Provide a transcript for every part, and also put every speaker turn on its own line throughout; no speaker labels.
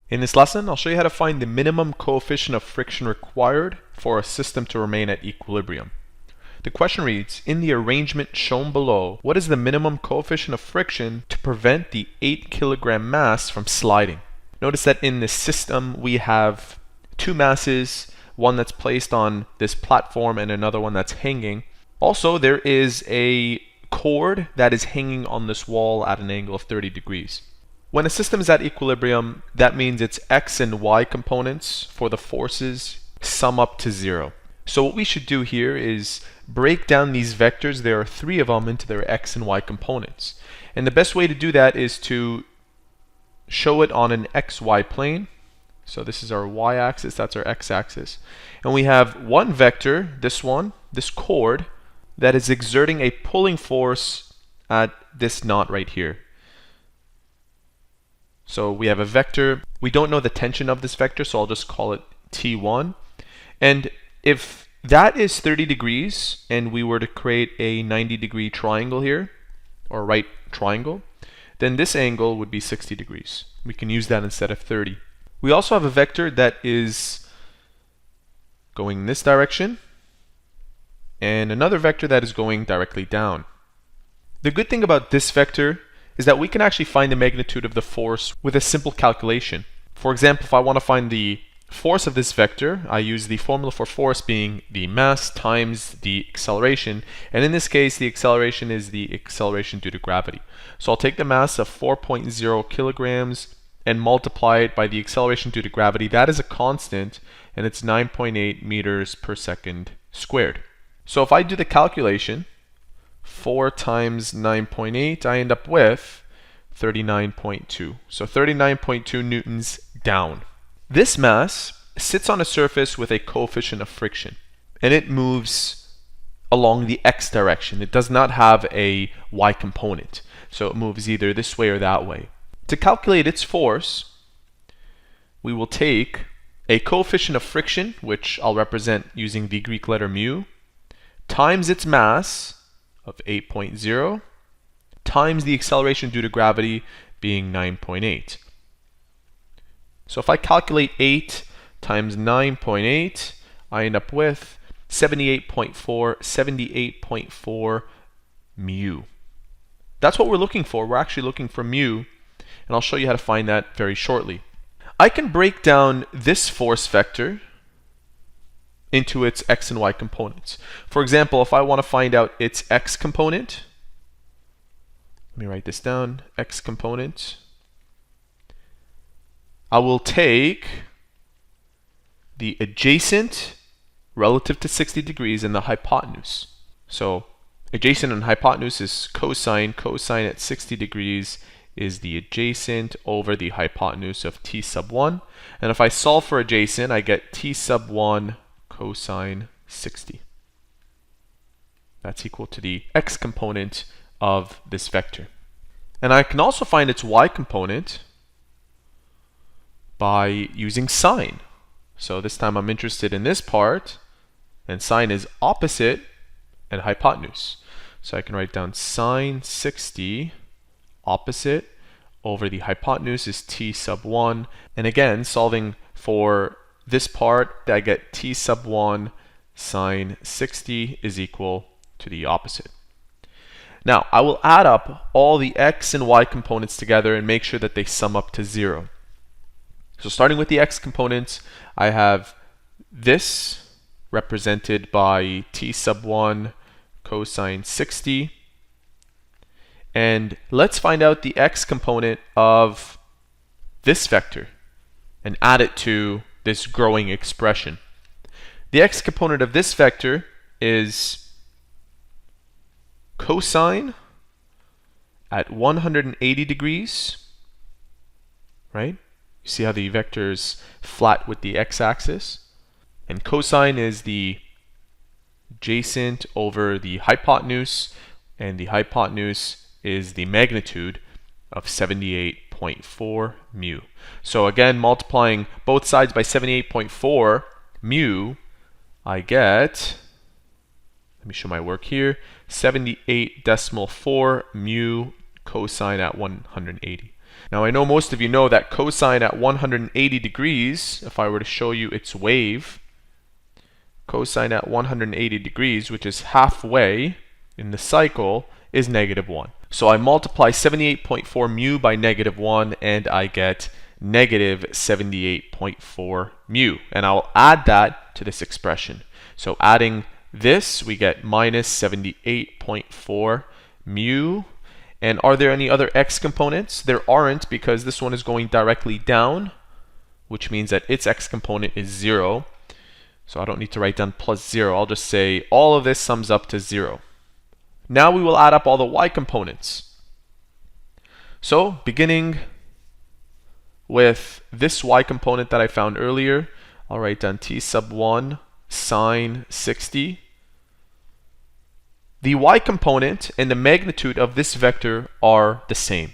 In this lesson, I'll show you how to find the minimum coefficient of friction required for a system to remain at equilibrium. The question reads, in the arrangement shown below, what is the minimum coefficient of friction to prevent the 8 kilogram mass from sliding? Notice that in this system we have two masses, one that's placed on this platform and another one that's hanging. Also, there is a cord that is hanging on this wall at an angle of 30 degrees. When a system is at equilibrium, that means its x and y components for the forces sum up to 0. So what we should do here is break down these vectors, there are 3 of them, into their x and y components. And the best way to do that is to show it on an xy plane. So this is our y-axis, that's our x-axis. And we have one vector, this one, this cord, that is exerting a pulling force at this knot right here. So we have a vector. We don't know the tension of this vector, so I'll just call it T1. And if that is 30 degrees and we were to create a 90-degree triangle here, or right triangle, then this angle would be 60 degrees. We can use that instead of 30. We also have a vector that is going in this direction and another vector that is going directly down. The good thing about this vector is that we can actually find the magnitude of the force with a simple calculation. For example, if I want to find the force of this vector, I use the formula for force being the mass times the acceleration, and in this case the acceleration is the acceleration due to gravity. So I'll take the mass of 4.0 kilograms and multiply it by the acceleration due to gravity. That is a constant, and it's 9.8 meters per second squared. So if I do the calculation, 4 times 9.8, I end up with 39.2. So 39.2 newtons down. This mass sits on a surface with a coefficient of friction, and it moves along the x direction. It does not have a y component, so it moves either this way or that way. To calculate its force, we will take a coefficient of friction, which I'll represent using the Greek letter mu, times its mass of 8.0 times the acceleration due to gravity being 9.8. So if I calculate 8 times 9.8, I end up with 78.4 mu. That's what we're looking for. We're actually looking for mu, and I'll show you how to find that very shortly. I can break down this force vector into its x and y components. For example, if I want to find out its x component, let me write this down, x component, I will take the adjacent relative to 60 degrees and the hypotenuse. So adjacent and hypotenuse is cosine. Cosine at 60 degrees is the adjacent over the hypotenuse of t sub 1. And if I solve for adjacent, I get t sub 1 cosine 60. That's equal to the x component of this vector. And I can also find its y component by using sine. So this time I'm interested in this part, and sine is opposite and hypotenuse. So I can write down sine 60 opposite over the hypotenuse is t sub 1. And again, solving for this part, I get t sub 1 sine 60 is equal to the opposite. Now, I will add up all the x and y components together and make sure that they sum up to 0. So starting with the x components, I have this represented by t sub 1 cosine 60. And let's find out the x component of this vector and add it to this growing expression. The x component of this vector is cosine at 180 degrees, right? You see how the vector is flat with the x-axis? And cosine is the adjacent over the hypotenuse, and the hypotenuse is the magnitude of 78.4 mu. So again, multiplying both sides by 78.4 mu, I get, let me show my work here, 78.4 mu cosine at 180. Now I know most of you know that cosine at 180 degrees, if I were to show you its wave, cosine at 180 degrees, which is halfway in the cycle, is -1. So I multiply 78.4 mu by -1 and I get negative 78.4 mu. And I'll add that to this expression. So adding this, we get minus 78.4 mu. And are there any other x components? There aren't, because this one is going directly down, which means that its x component is 0. So I don't need to write down plus 0. I'll just say all of this sums up to 0. Now we will add up all the y components. So beginning with this y component that I found earlier, I'll write down t sub 1 sine 60. The y component and the magnitude of this vector are the same.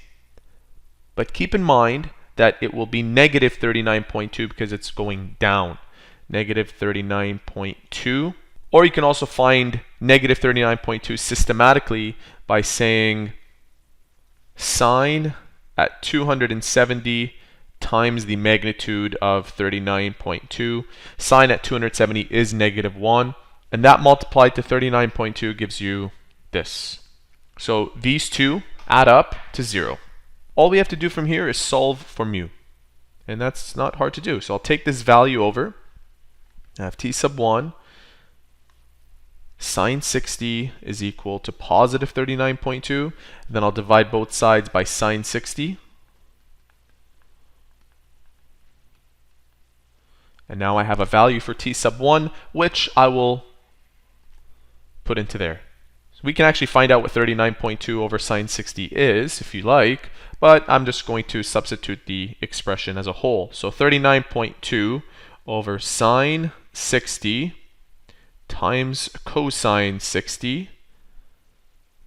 But keep in mind that it will be negative 39.2 because it's going down. Negative 39.2. Or you can also find negative 39.2 systematically by saying sine at 270 times the magnitude of 39.2. Sine at 270 is -1. And that multiplied to 39.2 gives you this. So these two add up to 0. All we have to do from here is solve for mu. And that's not hard to do. So I'll take this value over. I have t sub 1 sine 60 is equal to positive 39.2. Then I'll divide both sides by sine 60. And now I have a value for t sub 1, which I will put into there. So we can actually find out what 39.2 over sine 60 is, if you like, but I'm just going to substitute the expression as a whole. So 39.2 over sine 60 times cosine 60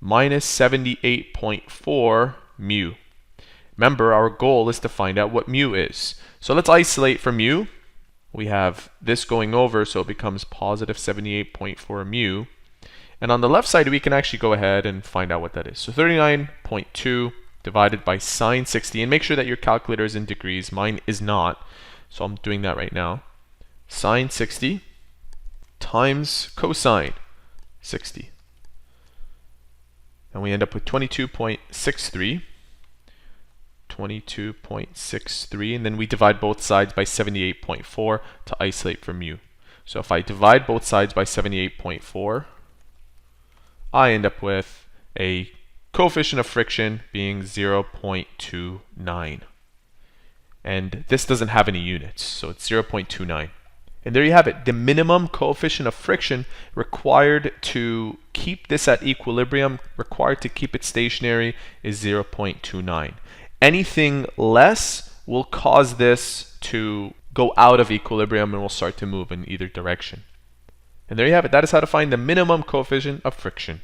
minus 78.4 mu. Remember, our goal is to find out what mu is. So let's isolate for mu. We have this going over, so it becomes positive 78.4 mu. And on the left side, we can actually go ahead and find out what that is. So 39.2 divided by sine 60. And make sure that your calculator is in degrees. Mine is not. So I'm doing that right now. Sine 60 times cosine 60. And we end up with 22.63. 22.63. And then we divide both sides by 78.4 to isolate for mu. So if I divide both sides by 78.4, I end up with a coefficient of friction being 0.29. And this doesn't have any units, so it's 0.29. And there you have it. The minimum coefficient of friction required to keep this at equilibrium, required to keep it stationary, is 0.29. Anything less will cause this to go out of equilibrium and will start to move in either direction. And there you have it. That is how to find the minimum coefficient of friction.